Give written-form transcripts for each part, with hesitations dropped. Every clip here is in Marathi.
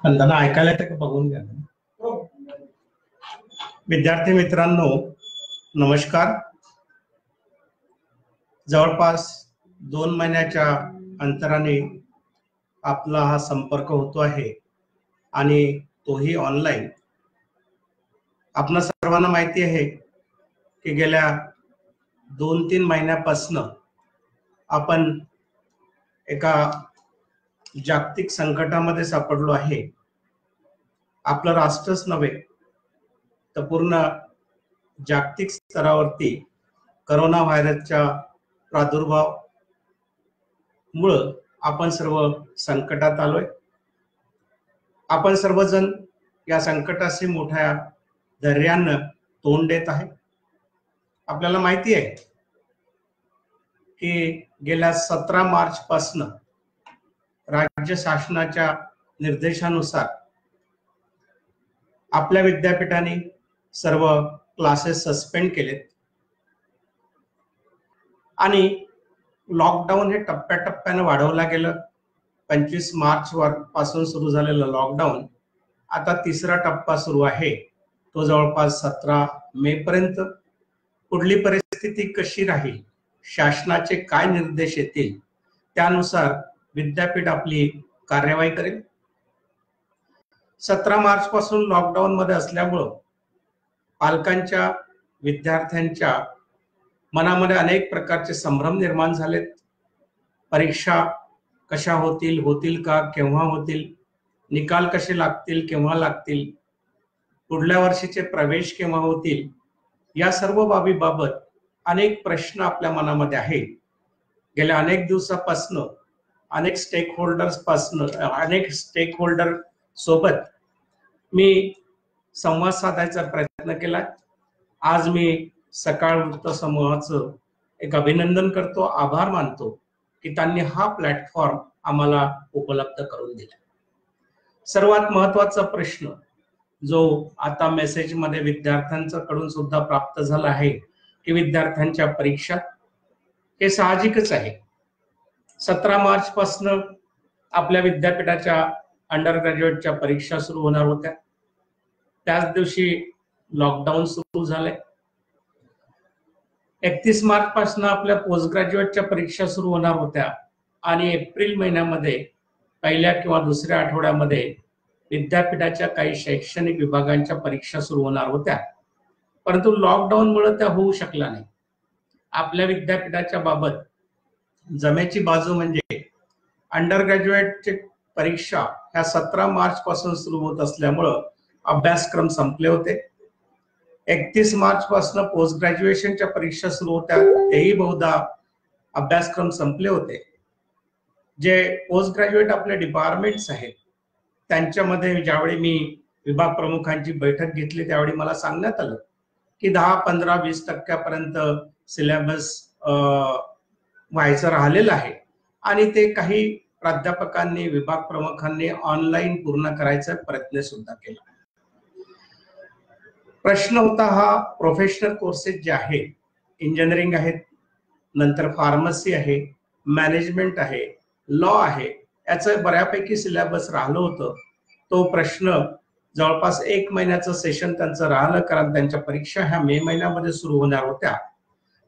पण त्यांना ऐकायला येतं का बघून घ्या. विद्यार्थी मित्रांनो नमस्कार. जवळपास 2 महिन्याच्या अंतराने आपला हा संपर्क होतो आहे आणि तोही ऑनलाईन. आपणा सर्वांना माहिती आहे की गेल्या 2-3 महिन्यापासून आपण एका जागतिक संकटामध्ये सापडलो आहे. आपलं राष्ट्रच नव्हे तर पूर्ण जागतिक स्तरावरती करोना व्हायरसच्या प्रादुर्भावामुळे आपण सर्व संकटात आलोय. आपण सर्वजण या संकटाशी मोठ्या धैर्यानं तोंड देत आहे. आपल्याला माहिती आहे की गेल्या 17 मार्च पासून राज्य शासनाच्या निर्देशानुसार आपल्या विद्यापीठाने सर्व क्लासेस सस्पेंड केलेत आणि लॉकडाऊन हे टप्प्याटप्प्याने वाढवला गेलं. 25 मार्च पासून सुरू झालेलं लॉकडाऊन आता 3रा टप्पा सुरू आहे. तो जवळपास 17 मे पर्यंत. पुढली परिस्थिती कशी राहील, शासनाचे काय निर्देश येतील त्यानुसार विद्यापीठ आपली कार्यवाही करेल. 17 मार्च पासून लॉकडाऊन मध्ये असल्यामुळं पालकांच्या विद्यार्थ्यांच्या मनामध्ये अनेक प्रकारचे संभ्रम निर्माण झालेत. परीक्षा कशा होतील का, केव्हा होतील, निकाल कसे लागतील, केव्हा लागतील, पुढल्या वर्षीचे प्रवेश केव्हा होतील, या सर्व बाबीबाबत अनेक प्रश्न आपल्या मनामध्ये आहेत. गेल्या अनेक दिवसापासून अनेक स्टेक होल्डर सोबत मी संवाद साधायचा प्रयत्न केला. आज मी सकाळ वृत्त समूहाचं एक अभिनंदन करतो, आभार मानतो की त्यांनी हा प्लॅटफॉर्म आम्हाला उपलब्ध करून दिला. सर्वात महत्वाचा प्रश्न जो आता मेसेज मध्ये विद्यार्थ्यांकडून सुद्धा प्राप्त झाला आहे की विद्यार्थ्यांच्या परीक्षा, हे साहजिकच आहे. 17 मार्च पासून आपल्या विद्यापीठाच्या अंडर ग्रॅज्युएटच्या परीक्षा सुरू होणार होत्या. त्याच दिवशी लॉकडाऊन सुरू झाले. 31 मार्च पासून आपल्या पोस्ट ग्रॅज्युएटच्या परीक्षा सुरू होणार होत्या आणि एप्रिल महिन्यामध्ये पहिल्या किंवा दुसऱ्या आठवड्यामध्ये विद्यापीठाच्या काही शैक्षणिक विभागांच्या परीक्षा सुरू होणार होत्या. परंतु लॉकडाऊनमुळे त्या होऊ शकल्या नाही. आपल्या विद्यापीठाच्या बाबत जमेची बाजू म्हणजे अंडर ग्रॅज्युएटची परीक्षा ह्या 17 मार्च पासून सुरू होत असल्यामुळं अभ्यासक्रम संपले होते. 31 मार्च पासून पोस्ट ग्रॅज्युएशनच्या परीक्षा सुरू होत्या, तेही बहुधा अभ्यासक्रम संपले होते. जे पोस्ट ग्रॅज्युएट आपले डिपार्टमेंट्स आहेत त्यांच्यामध्ये ज्यावेळी मी विभाग प्रमुखांची बैठक घेतली त्यावेळी मला सांगण्यात आलं की 10-15-20% सिलेबस व्हायचं राहिलेलं आहे आणि ते काही प्राध्यापकांनी, विभाग प्रमुखांनी ऑनलाईन पूर्ण करायचा प्रयत्न सुद्धा केला. प्रश्न होता हा प्रोफेशनल कोर्सेस जे आहे, इंजिनिअरिंग आहेत, नंतर फार्मसी आहे, मॅनेजमेंट आहे, लॉ आहे, याचं बऱ्यापैकी सिलेबस राहिलं होतं. तो प्रश्न जवळपास 1 महिन्याचं सेशन त्यांचं राहिलं, कारण त्यांच्या परीक्षा ह्या मे महिन्यामध्ये सुरू होणार होत्या.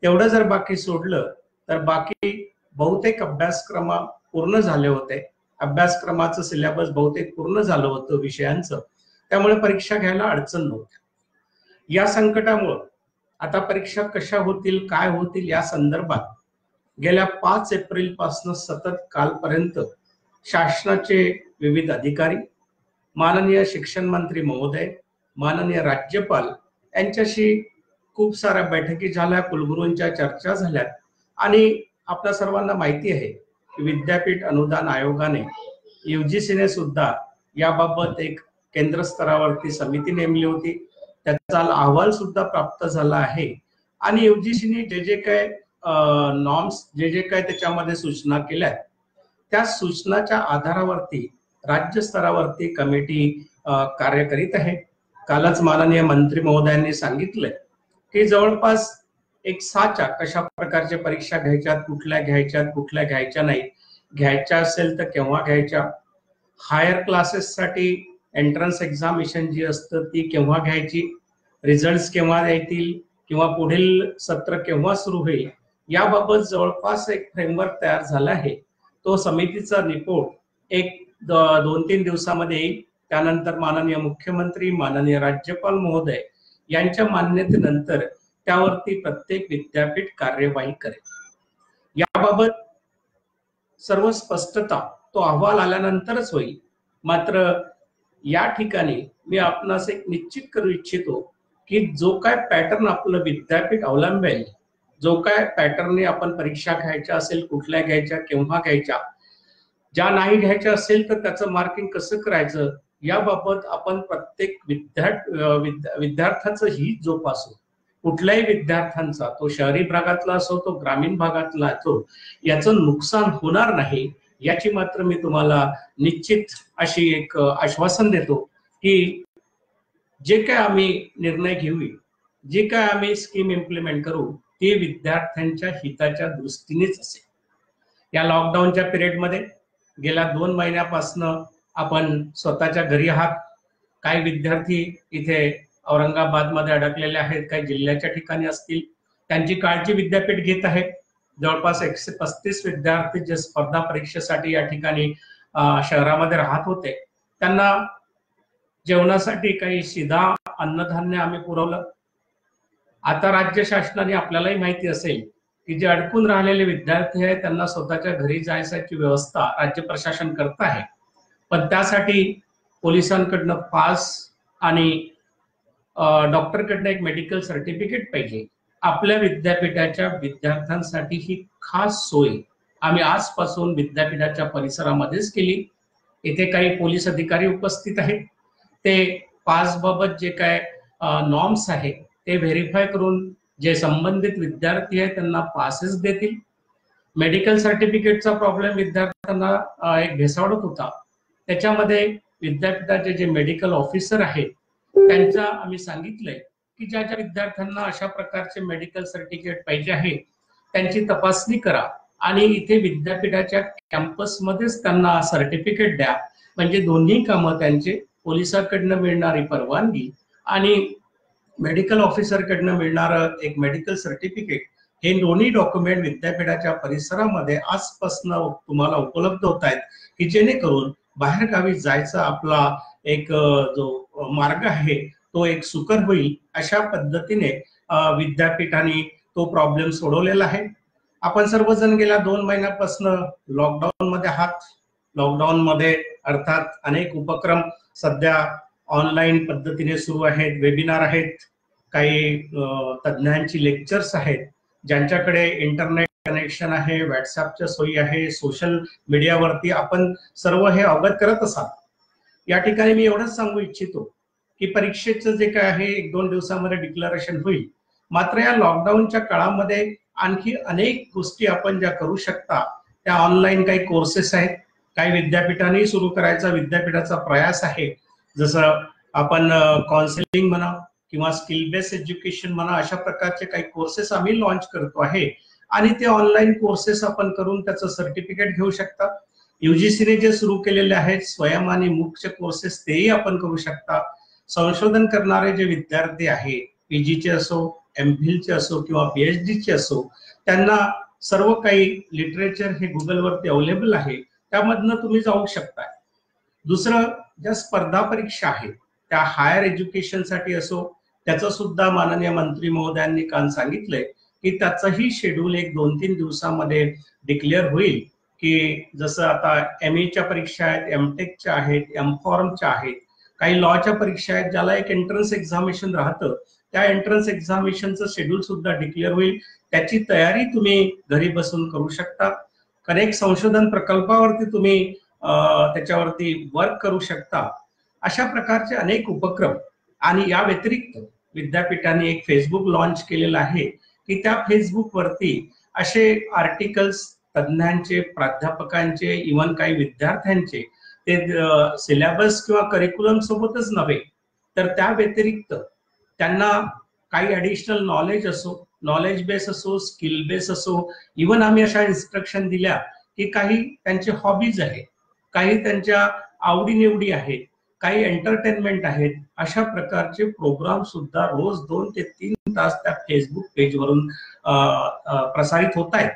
तेवढं जर बाकी सोडलं तर बाकी बहुतेक अभ्यासक्रम पूर्ण झाले होते. अभ्यासक्रमाचं सिलेबस बहुतेक पूर्ण झालं होतं विषयांचं, त्यामुळे परीक्षा घ्यायला अडचण नव्हती. या संकटामुळे आता परीक्षा कशा होतील, काय होतील या संदर्भात गेल्या 5 एप्रिल पासून सतत कालपर्यंत शासनाचे विविध अधिकारी, माननीय शिक्षण मंत्री महोदय, माननीय राज्यपाल यांच्याशी खूप साऱ्या बैठकी झाल्या, कुलगुरूंच्या चर्चा झाल्या आणि आपल्या सर्वांना माहिती आहे की विद्यापीठ अनुदान आयोगाने UGCने सुद्धा याबाबत एक केंद्र स्तरावरती समिती नेमली होती. त्याचा अहवाल सुद्धा प्राप्त झाला आहे आणि UGCने जे काय नॉर्म्स जे काय त्याच्यामध्ये सूचना केल्या त्या सूचनाच्या आधारावरती राज्य स्तरावरती कमिटी कार्य करीत आहे. कालच माननीय मंत्री महोदयांनी सांगितलंय की जवळपास एक साचा कशा प्रकारच्या परीक्षा घ्यायच्यात, कुठल्या घ्यायच्या नाही, घ्यायच्या असेल तर केव्हा घ्यायच्या, हायर क्लासेससाठी एंट्रन्स एक्झामिनेशन जी असतं ती केव्हा घ्यायची, रिझल्ट केव्हा येतील किंवा पुढील सत्र केव्हा सुरू होईल याबाबत जवळपास एक फ्रेमवर्क तयार झाला आहे. तो समितीचा रिपोर्ट एक 2-3 दिवसामध्ये येईल. त्यानंतर माननीय मुख्यमंत्री, माननीय राज्यपाल महोदय यांच्या मान्यतेनंतर त्यावरती प्रत्येक विद्यापीठ कार्यवाही करेल. याबाबत सर्व स्पष्टता तो अहवाल आल्यानंतरच होईल. मात्र या ठिकाणी मी आपणास एक निश्चित करू इच्छितो की जो काय पॅटर्न आपलं विद्यापीठ अवलंबेल, जो काय पॅटर्नने आपण परीक्षा घ्यायच्या असेल, कुठल्या घ्यायच्या, केव्हा घ्यायच्या, ज्या नाही घ्यायच्या असेल तर त्याचं मार्किंग कसं करायचं याबाबत आपण प्रत्येक विद्यार्थ्याचं हित जोपासू. कुठल्याही विद्यार्थ्यांचा, तो शहरी भागातला असो, तो ग्रामीण भागातला असो, याचं नुकसान होणार नाही याची मात्र मी तुम्हाला निश्चित अशी एक आश्वासन देतो की जे काय आम्ही निर्णय घेऊ, जे काय आम्ही स्कीम इम्प्लिमेंट करू ते विद्यार्थ्यांच्या हिताच्या दृष्टीनेच असेल. या लॉकडाऊनच्या पिरियडमध्ये गेल्या 2 महिन्यापासून आपण स्वतःच्या घरी आहात. काही विद्यार्थी इथे औरंगाबादमध्ये अडकलेले आहेत, काही जिल्ह्याच्या ठिकाणी असतील. त्यांची काळजी विद्यापीठ घेत आहे. जवळपास 135 विद्यार्थी जे स्पर्धा परीक्षेसाठी या ठिकाणी शहरामध्ये राहत होते त्यांना जेवणासाठी काही शिधा अन्नधान्य आम्ही पुरवलं. आता राज्य शासनाने, आपल्यालाही माहिती असेल की जे अडकून राहिलेले विद्यार्थी आहेत त्यांना स्वतःच्या घरी जायची व्यवस्था राज्य प्रशासन करत आहे. पण त्यासाठी पोलिसांकडनं पास आणि डॉक्टरकडनं एक मेडिकल सर्टिफिकेट पाहिजे. आपल्या विद्यापीठाच्या विद्यार्थ्यांसाठी ही खास सोय आम्ही आजपासून विद्यापीठाच्या परिसरामध्येच केली. इथे काही पोलीस अधिकारी उपस्थित आहेत. ते पास बाबत जे काय नॉर्म्स आहेत ते व्हेरीफाय करून जे संबंधित विद्यार्थी आहेत त्यांना पासेस देतील. मेडिकल सर्टिफिकेटचा प्रॉब्लेम विद्यार्थ्यांना एक भेसावत होता. त्याच्यामध्ये विद्यापीठाचे जे मेडिकल ऑफिसर आहेत त्यांचा आम्ही सांगितलंय की ज्या ज्या विद्यार्थ्यांना अशा प्रकारचे मेडिकल सर्टिफिकेट पाहिजे आहे त्यांची तपासणी करा आणि इथे विद्यापीठाच्या कॅम्पसमध्येच त्यांना सर्टिफिकेट द्या. म्हणजे दोन्ही कामं, त्यांचे पोलिसांकडनं मिळणारी परवानगी आणि मेडिकल ऑफिसरकडनं मिळणारं एक मेडिकल सर्टिफिकेट, हे दोन्ही डॉक्युमेंट विद्यापीठाच्या परिसरामध्ये आजपासून तुम्हाला उपलब्ध होत आहेत की जेणेकरून बाहेरगावी जायचा आपला एक जो मार्ग आहे तो एक सुकर होईल. अशा पद्धतीने विद्यापीठाने तो प्रॉब्लेम सोडवलेला आहे. आपण सर्वजण गेल्या 2 महिन्यापासून लॉकडाऊन मध्ये आहात. लॉकडाऊन मध्ये अर्थात अनेक उपक्रम सध्या ऑनलाईन पद्धतीने सुरू आहेत. वेबिनार आहेत, काही तज्ञांची लेक्चर्स आहेत. ज्यांच्याकडे इंटरनेट कनेक्शन आहे, व्हॉट्सअपच्या सोयी आहे, सोशल मीडियावरती आपण सर्व हे अवगत करत असाल. या ठिकाणी मी एवढंच सांगू इच्छितो की परीक्षेचं जे काय आहे 1-2 दिवसामध्ये डिक्लेरेशन होईल. मात्र या लॉकडाऊनच्या काळामध्ये आणखी अनेक गोष्टी आपण ज्या करू शकता त्या ऑनलाईन काही कोर्सेस आहेत. काही विद्यापीठांनी सुरू करायचा विद्यापीठाचा प्रयास आहे. जसं आपण काउन्सिलिंग म्हणा किंवा स्किल बेस्ड एज्युकेशन म्हणा, अशा प्रकारचे काही कोर्सेस आम्ही लॉन्च करतो आहे आणि ते ऑनलाईन कोर्सेस आपण करून त्याचं सर्टिफिकेट घेऊ शकता. युजीसीने जे सुरू केलेले आहेत स्वयं आणि मुख्य कोर्सेस तेही आपण करू शकता. संशोधन करणारे जे विद्यार्थी आहेत, पीजीचे असो, एमफिलचे असो किंवा पीएचडीचे असो, त्यांना सर्व काही लिटरेचर हे गुगलवरती अवेलेबल आहे, त्यामधनं तुम्ही जाऊ शकता. दुसरं, ज्या स्पर्धा परीक्षा आहेत त्या हायर एज्युकेशनसाठी असो, त्याचं सुद्धा माननीय मंत्री महोदयांनी काल सांगितलंय की त्याचंही शेड्यूल एक 2-3 दिवसामध्ये डिक्लेअर होईल. की जसं आता एमएच्या परीक्षा आहेत, एमटेकच्या आहेत, एमफॉर्मच्या आहेत, काही लॉच्या परीक्षा आहेत ज्याला एक एंट्रन्स एक्झामिनेशन राहतं, त्या एंट्रन्स एक्झामिनेशनचं शेड्यूल सुद्धा डिक्लेअर होईल. त्याची तयारी तुम्ही घरी बसून करू शकता. अनेक संशोधन प्रकल्पावरती तुम्ही त्याच्यावरती वर्क करू शकता. अशा प्रकारचे अनेक उपक्रम. आणि या व्यतिरिक्त विद्यापीठाने एक फेसबुक लॉन्च केलेला आहे की त्या फेसबुकवरती असे आर्टिकल्स तज्ञांचे, प्राध्यापकांचे, इव्हन काही विद्यार्थ्यांचे, ते सिलेबस किंवा करिक्युलम सोबतच नव्हे तर त्या व्यतिरिक्त त्यांना काही ऍडिशनल नॉलेज असो, नॉलेज बेस असो, स्किल बेस असो, इव्हन आम्ही अशा इन्स्ट्रक्शन दिल्या की काही त्यांचे हॉबीज आहेत, काही त्यांच्या आवडीनिवडी आहेत, काही एंटरटेनमेंट आहेत, अशा प्रकारचे प्रोग्राम सुद्धा रोज 2 ते 3 तास त्या फेसबुक पेजवरून प्रसारित होत आहेत.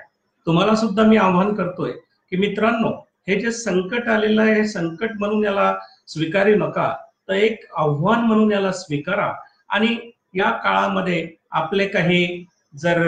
तुम्हाला सुद्धा मी आवाहन करतोय की मित्रांनो, हे जे संकट आलेलं आहे हे संकट म्हणून याला स्वीकारू नका, तर एक आव्हान म्हणून याला स्वीकारा आणि या काळामध्ये आपले काही जर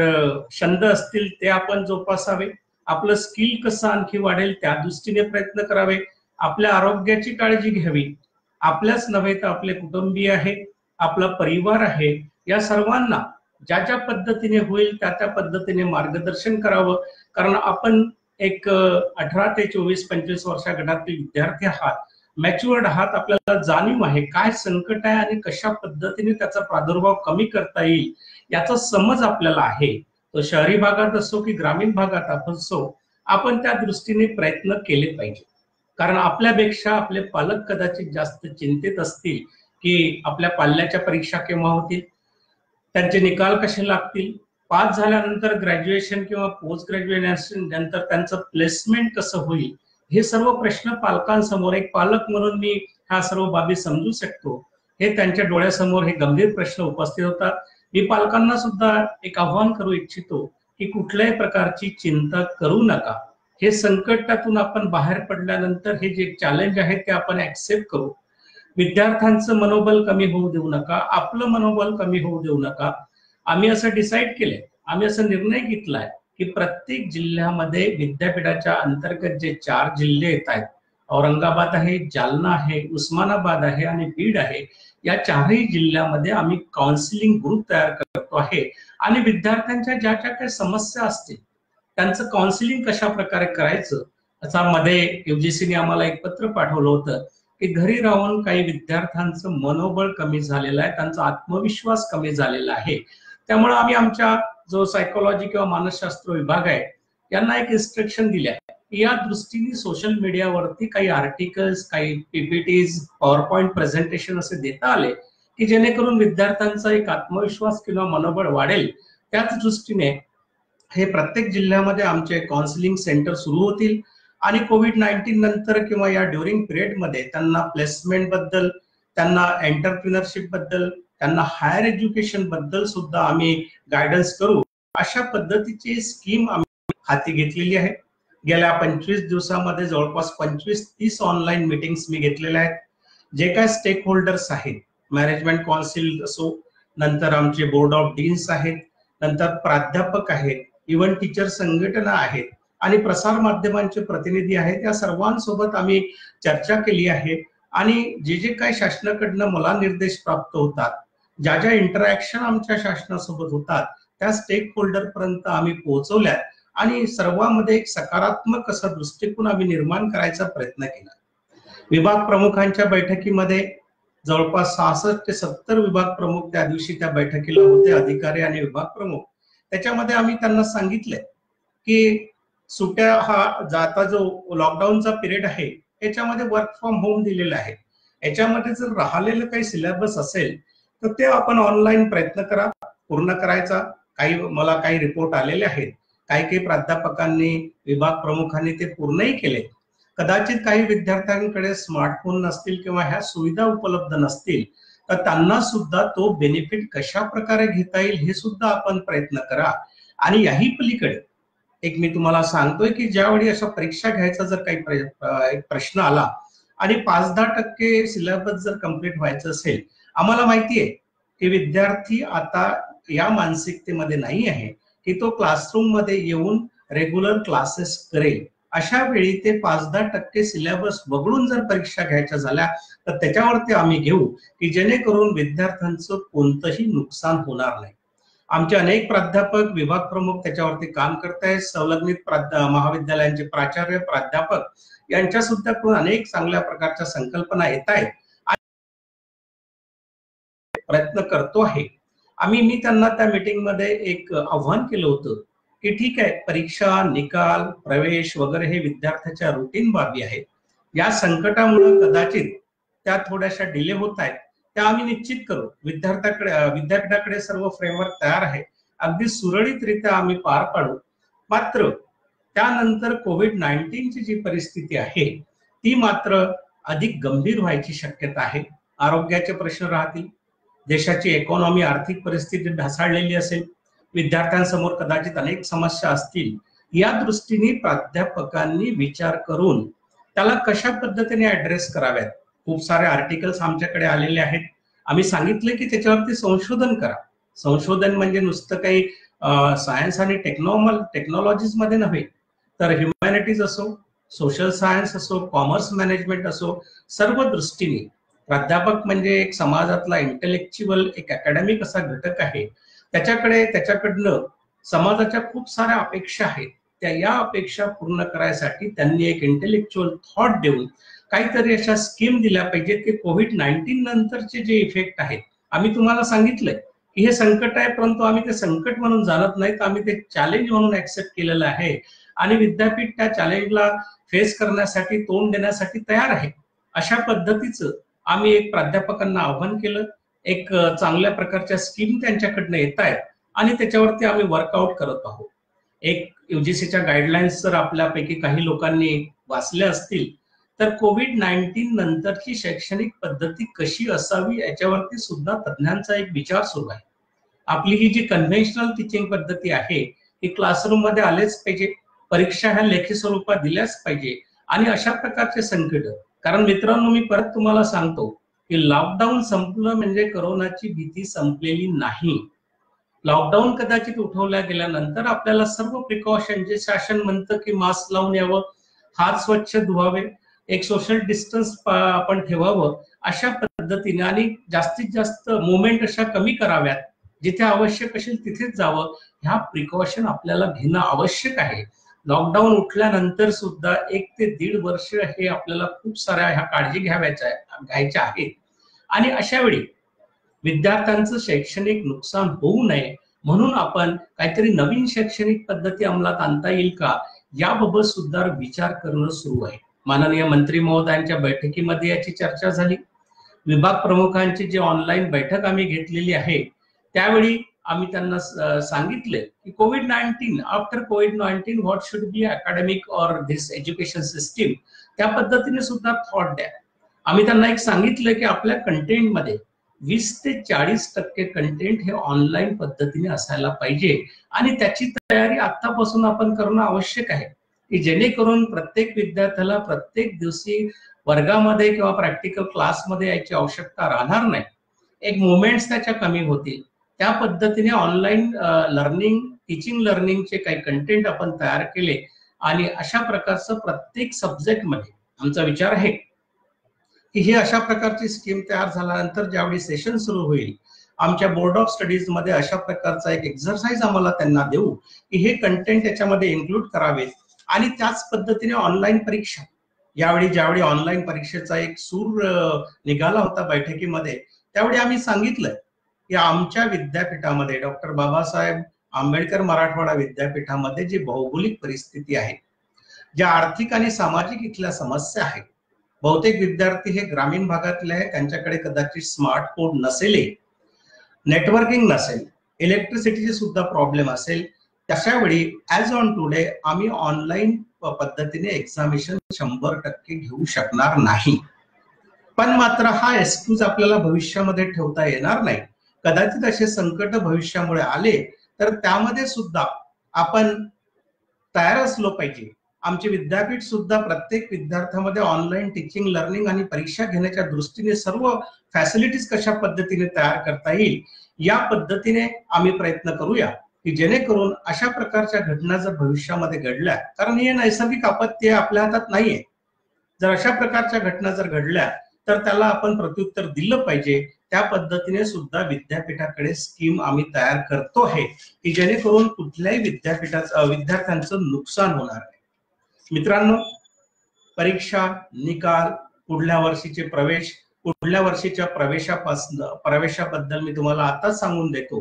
छंद असतील ते आपण जोपासावे, आपलं स्किल कसं आणखी वाढेल त्या दृष्टीने प्रयत्न करावे, आपल्या आरोग्याची काळजी घ्यावी, आपल्याच नव्हे तर आपले कुटुंबीय आहे, आपला परिवार आहे, या सर्वांना ज्या ज्या पद्धतीने होईल त्या त्या पद्धतीने मार्गदर्शन करावं. कारण आपण एक 18 ते 24-25 वर्षा गटातील विद्यार्थी आहात, मॅच्युअर्ड आहात, आपल्याला जाणीव आहे काय संकट आहे आणि कशा पद्धतीने त्याचा प्रादुर्भाव कमी करता येईल याचा समज आपल्याला आहे. तो शहरी भागात असो की ग्रामीण भागात असो, आपण त्या दृष्टीने प्रयत्न केले पाहिजे. कारण आपल्यापेक्षा आपले पालक कदाचित जास्त चिंतित असतील की आपल्या पाल्याच्या परीक्षा केव्हा होतील, त्यांचे निकाल कसे लागतील, पास झाल्यानंतर ग्रॅज्युएशन किंवा पोस्ट ग्रॅज्युएशन नंतर त्यांचं प्लेसमेंट कसं होईल, हे सर्व प्रश्न पालकांसमोर, एक पालक म्हणून मी ह्या सर्व बाबी समजू शकतो, हे त्यांच्या डोळ्यासमोर हे गंभीर प्रश्न उपस्थित होतात. मी पालकांना सुद्धा एक आव्हान करू इच्छितो की कुठल्याही प्रकारची चिंता करू नका. हे संकटातून आपण बाहेर पडल्यानंतर हे जे चॅलेंज आहे ते आपण ऍक्सेप्ट करू. विद्यार्थ्यांचं मनोबल कमी होऊ देऊ नका, आपलं मनोबल कमी होऊ देऊ नका. आम्ही असं डिसाईड केलंय, आम्ही असा निर्णय घेतलाय की प्रत्येक जिल्ह्यामध्ये विद्यापीठाच्या अंतर्गत जे 4 जिल्हे येत आहेत, औरंगाबाद आहे, जालना आहे, उस्मानाबाद आहे आणि बीड आहे, या 4ही जिल्ह्यामध्ये आम्ही काउन्सिलिंग ग्रुप तयार करतो आहे आणि विद्यार्थ्यांच्या ज्या ज्या काही समस्या असतील त्यांचं काउन्सिलिंग कशा प्रकारे करायचं, असा मध्ये युजीसीने आम्हाला एक पत्र पाठवलं होतं की घरी राहून काही विद्यार्थ्यांचं मनोबळ कमी झालेलं आहे, त्यांचा आत्मविश्वास कमी झालेला आहे. त्यामुळे आम्ही आमच्या जो सायकोलॉजी किंवा मानसशास्त्र विभाग आहे यांना एक इन्स्ट्रक्शन दिले आहे. या दृष्टीने सोशल मीडियावरती काही आर्टिकल्स, काही पीपीटीज, पॉवर पॉइंट प्रेझेंटेशन असे देता आले की जेणेकरून विद्यार्थ्यांचा एक आत्मविश्वास किंवा मनोबळ वाढेल. त्याच दृष्टीने हे प्रत्येक जिल्ह्यामध्ये आमचे काउन्सिलिंग सेंटर सुरू होतील आणि कोविड-19 नंतर किंवा या ड्युरिंग पिरियड मध्ये त्यांना प्लेसमेंट बद्दल, त्यांना एंटरप्रिनरशिप बद्दल, त्यांना हायर एज्युकेशन बद्दल सुद्धा आम्ही गायडन्स करू. अशा पद्धतीची स्कीम आम्ही हाती घेतलेली आहे. गेल्या 25 दिवसामध्ये जवळपास 25-30 ऑनलाईन मीटिंग्स मी घेतलेल्या आहेत. जे काय स्टेक होल्डर्स आहेत, मॅनेजमेंट काउन्सिल असो, नंतर आमचे बोर्ड ऑफ डीन्स आहेत, नंतर प्राध्यापक आहेत, इव्हन टीचर संघटना आहेत आणि प्रसार माध्यमांचे प्रतिनिधी आहेत, या सर्वांसोबत आम्ही चर्चा केली आहे आणि जे जे काही शासनाकडनं मला निर्देश प्राप्त होतात, ज्या ज्या इंटरॅक्शन आमच्या शासनासोबत होतात त्या स्टेक होल्डर पर्यंत आम्ही पोहोचवल्या आणि सर्वांमध्ये एक सकारात्मक असा दृष्टिकोन आम्ही निर्माण करायचा प्रयत्न केला. विभाग प्रमुखांच्या बैठकीमध्ये जवळपास 66 ते 70 विभाग प्रमुख त्या दिवशी त्या बैठकीला होते, अधिकारी आणि विभाग प्रमुख. त्याच्यामध्ये आम्ही त्यांना सांगितले की सुट्या हा जाता जो लॉकडाऊनचा पिरियड आहे याच्यामध्ये वर्क फ्रॉम होम दिलेला आहे, याच्यामध्ये जर राहिलेलं काही सिलेबस असेल तर ते आपण ऑनलाईन प्रयत्न करा पूर्ण करायचा. मला काही रिपोर्ट आलेले आहेत, काही प्राध्यापकांनी, विभाग प्रमुखांनी ते पूर्णही केले. कदाचित काही विद्यार्थ्यांकडे स्मार्टफोन नसतील किंवा ह्या सुविधा उपलब्ध नसतील तर त्यांना सुद्धा तो बेनिफिट कशा प्रकारे घेता येईल हे सुद्धा आपण प्रयत्न करा. आणि याही पलीकडे एक मी तुम्हाला सांगतोय की ज्यावेळी अशा परीक्षा घ्यायचा जर काही प्रश्न आला आणि 5-10% सिलेबस जर कम्प्लीट व्हायचं असेल, आम्हाला माहिती आहे की विद्यार्थी आता या मानसिकतेमध्ये नाही आहे की तो क्लासरूम मध्ये येऊन रेग्युलर क्लासेस करेल. अशा वेळी ते 5-10% सिलेबस वगळून जर परीक्षा घ्यायच्या झाल्या तर त्याच्यावरती आम्ही घेऊ की जेणेकरून विद्यार्थ्यांचं कोणतंही नुकसान होणार नाही. आमचे अनेक प्राध्यापक, विभाग प्रमुख त्याच्यावरती काम करतायत. संलग्नित महाविद्यालयांचे प्राचार्य, प्राध्यापक यांच्या सुद्धा अनेक चांगल्या प्रकारच्या संकल्पना येत आहेत, प्रयत्न करतो आहे आम्ही. मी त्यांना त्या मीटिंग मध्ये एक आव्हान केलं होतं की ठीक आहे, परीक्षा, निकाल, प्रवेश वगैरे हे विद्यार्थ्याच्या रुटीन बाबी आहेत. या संकटामुळे कदाचित त्या थोड्याशा डिले होत आहेत, त्या आम्ही निश्चित करू. विद्यापीठाकडे सर्व फ्रेमवर्क तयार आहे, अगदी सुरळीतरित्या आम्ही पार पाडू. मात्र त्यानंतर कोविड-19 ची जी परिस्थिती आहे ती मात्र अधिक गंभीर व्हायची शक्यता आहे. आरोग्याचे प्रश्न राहतील, देशाची इकॉनॉमी आर्थिक परिस्थिती ढासळलेली असेल, विद्यार्थ्यांसमोर कदाचित अनेक समस्या असतील. या दृष्टीने प्राध्यापकांनी विचार करून त्याला कशा पद्धतीने ऍड्रेस कराव्यात. खूप सारे आर्टिकल्स आमच्याकडे आलेले आहेत. आम्ही सांगितले की त्याच्यावरती संशोधन करा. संशोधन म्हणजे नुसतं काही सायन्स आणि टेक्नॉलॉजीज मध्ये नव्हे, तर ह्युमॅनिटीज असो, सोशल सायन्स असो, कॉमर्स मॅनेजमेंट असो, सर्व दृष्टीने प्राध्यापक म्हणजे एक समाजातला इंटेलेक्च्युअल एक अकॅडमिक असा घटक आहे. त्याच्याकडनं समाजाच्या खूप साऱ्या अपेक्षा आहेत. या अपेक्षा पूर्ण करायसाठी त्यांनी एक इंटेलेक्च्युअल थॉट देऊन काहीतरी अशा स्कीम दिल्या पाहिजेत की कोविड-19 नंतरचे जे इफेक्ट आहेत, आम्ही तुम्हाला सांगितलंय की हे संकट आहे, परंतु आम्ही ते संकट म्हणून जाणत नाही, तर आम्ही ते चॅलेंज म्हणून ऍक्सेप्ट केलेलं आहे आणि विद्यापीठ त्या चॅलेंजला फेस करण्यासाठी, तोंड देण्यासाठी तयार आहे. अशा पद्धतीचं आम्ही एक प्राध्यापकांना आव्हान केलं. एक चांगल्या प्रकारच्या स्कीम त्यांच्याकडनं येत आहेत आणि त्याच्यावरती आम्ही वर्कआउट करत आहोत. एक युजीसीच्या गाईडलाईन्स जर आपल्यापैकी काही लोकांनी वाचल्या असतील तर कोविड-19 नंतरची शैक्षणिक पद्धती कशी असावी याच्यावरती सुद्धा तज्ञांचा एक विचार सुरू आहे. आपली ही जी कन्व्हेन्शनल टीचिंग पद्धती आहे ही क्लासरूम मध्ये आलेच पाहिजे, परीक्षा ह्या लेखी स्वरूपात दिल्याच पाहिजे आणि अशा प्रकारचे संकट. कारण मित्रांनो, मी परत तुम्हाला सांगतो की लॉकडाऊन संपलं म्हणजे कोरोनाची भीती संपलेली नाही. लॉकडाऊन कदाचित उठवल्या गेल्यानंतर आपल्याला सर्व प्रिकॉशन, जे शासन म्हणतं की मास्क लावून यावं, हात स्वच्छ धुवावे, एक सोशल डिस्टन्स आपण ठेवावं, अशा पद्धतीने आणि जास्तीत जास्त मुवमेंट अशा कमी कराव्यात, जिथे आवश्यक असेल तिथेच जावं, ह्या प्रिकॉशन आपल्याला घेणं आवश्यक आहे. लॉकडाऊन उठल्यानंतर सुद्धा 1 ते 1.5 वर्ष हे आपल्याला खूप साऱ्या ह्या काळजी घ्यायच्या आहेत आणि अशा वेळी विद्यार्थ्यांचं शैक्षणिक नुकसान होऊ नये म्हणून आपण काहीतरी नवीन शैक्षणिक पद्धती अंमलात आणता येईल का, याबाबत सुद्धा विचार करणं सुरू आहे. माननीय मंत्री महोदयांच्या बैठकीमध्ये याची चर्चा झाली. विभाग प्रमुखांची जी ऑनलाईन बैठक आम्ही घेतलेली आहे त्यावेळी आम्ही त्यांना सांगितले की कोविड-19, after covid what should be academic or this education system, त्या पद्धतीने सुद्धा थॉट द्या. आम्ही त्यांना एक सांगितलं की आपल्या कंटेंटमध्ये 20 ते 40% कंटेंट हे ऑनलाईन पद्धतीने असायला पाहिजे आणि त्याची तयारी आतापासून आपण करणं आवश्यक आहे की जेणेकरून प्रत्येक विद्यार्थ्याला प्रत्येक दिवशी वर्गामध्ये किंवा प्रॅक्टिकल क्लासमध्ये यायची आवश्यकता राहणार नाही. एक मुवमेंट्स त्याच्या कमी होतील. त्या पद्धतीने ऑनलाईन टीचिंग लर्निंगचे काही कंटेंट आपण तयार केले आणि अशा प्रकारचं प्रत्येक सब्जेक्टमध्ये आमचा विचार आहे की ही अशा प्रकारची स्कीम तयार झाल्यानंतर ज्यावेळी सेशन सुरू होईल, आमच्या बोर्ड ऑफ स्टडीज मध्ये अशा प्रकारचा एक एक्सरसाइज आम्हाला त्यांना देऊ की हे कंटेंट त्याच्यामध्ये इन्क्लूड करावे आणि त्याच पद्धतीने ऑनलाईन परीक्षा, ज्यावेळी ऑनलाईन परीक्षेचा एक सूर निघाला होता बैठकीमध्ये, त्यावेळी आम्ही सांगितलं की आमच्या विद्यापीठामध्ये डॉक्टर बाबासाहेब आंबेडकर मराठवाडा विद्यापीठामध्ये जी भौगोलिक परिस्थिती आहे, ज्या आर्थिक आणि सामाजिक इथल्या समस्या आहेत, बहुतेक विद्यार्थी हे ग्रामीण भागातले आहेत, त्यांच्याकडे कदाचित स्मार्टफोन नसेल, नेटवर्किंग नसेल, इलेक्ट्रिसिटीचे सुद्धा प्रॉब्लेम असेल. तशा वेळी ऍज ऑन टुडे आम्ही ऑनलाईन पद्धतीने एक्झामिनेशन 100% घेऊ शकणार नाही. पण मात्र हा एक्सक्यूज आपल्याला भविष्यामध्ये ठेवता येणार नाही. कदाचित असे संकट भविष्यामुळे आले तर त्यामध्ये सुद्धा आपण तयार असलो पाहिजे. आमचे विद्यापीठ सुद्धा प्रत्येक विद्यार्थ्यामध्ये ऑनलाईन टीचिंग लर्निंग आणि परीक्षा घेण्याच्या दृष्टीने सर्व फॅसिलिटीज कशा पद्धतीने तयार करता येईल या पद्धतीने आम्ही प्रयत्न करूया की जेणेकरून अशा प्रकारच्या घटना जर भविष्यामध्ये घडल्या, कारण हे नैसर्गिक आपत्ती आपल्या हातात नाहीये, जर अशा प्रकारच्या घटना जर घडल्या तर त्याला आपण प्रत्युत्तर दिलं पाहिजे. त्या पद्धतीने सुद्धा विद्यापीठाकडे स्कीम आम्ही तयार करतो आहे की जेणेकरून कुठल्याही विद्यार्थ्यांचं नुकसान होणार नाही. मित्रांनो, परीक्षा, निकाल, पुढल्या वर्षीच्या प्रवेशाबद्दल मी तुम्हाला आताच सांगून देतो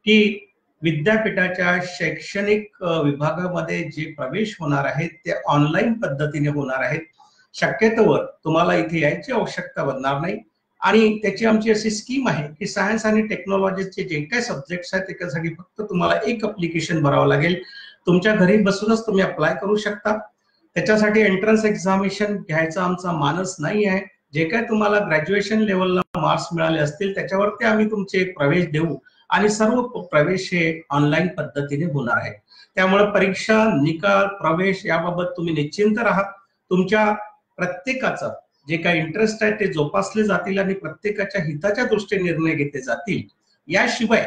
की विद्यापीठाच्या शैक्षणिक विभागामध्ये जे प्रवेश होणार आहेत ते ऑनलाईन पद्धतीने होणार आहेत. शक्यतोवर तुम्हाला इथे यायची आवश्यकता बनणार नाही आणि त्याची आमची अशी स्कीम आहे की सायन्स आणि टेक्नॉलॉजीचे जे काही सब्जेक्ट्स आहेत त्याच्यासाठी फक्त तुम्हाला एक ऍप्लिकेशन भरावं लागेल. तुमच्या घरी बसूनच तुम्ही अप्लाय करू शकता. त्याच्यासाठी एंट्रन्स एक्झामिनेशन घ्यायचा आमचा मानस नाही आहे. जे काय तुम्हाला ग्रॅज्युएशन लेवलला मार्क्स मिळाले असतील त्याच्यावरती आम्ही तुमचे प्रवेश देऊ आणि सर्व प्रवेश हे ऑनलाईन पद्धतीने होणार आहे. त्यामुळे परीक्षा, निकाल, प्रवेश याबाबत तुम्ही निश्चिंत राहा. तुमच्या प्रत्येकाचा जे काही इंटरेस्ट आहे ते जोपासले जातील आणि प्रत्येकाच्या हिताच्या दृष्टीने निर्णय घेतले जातील. याशिवाय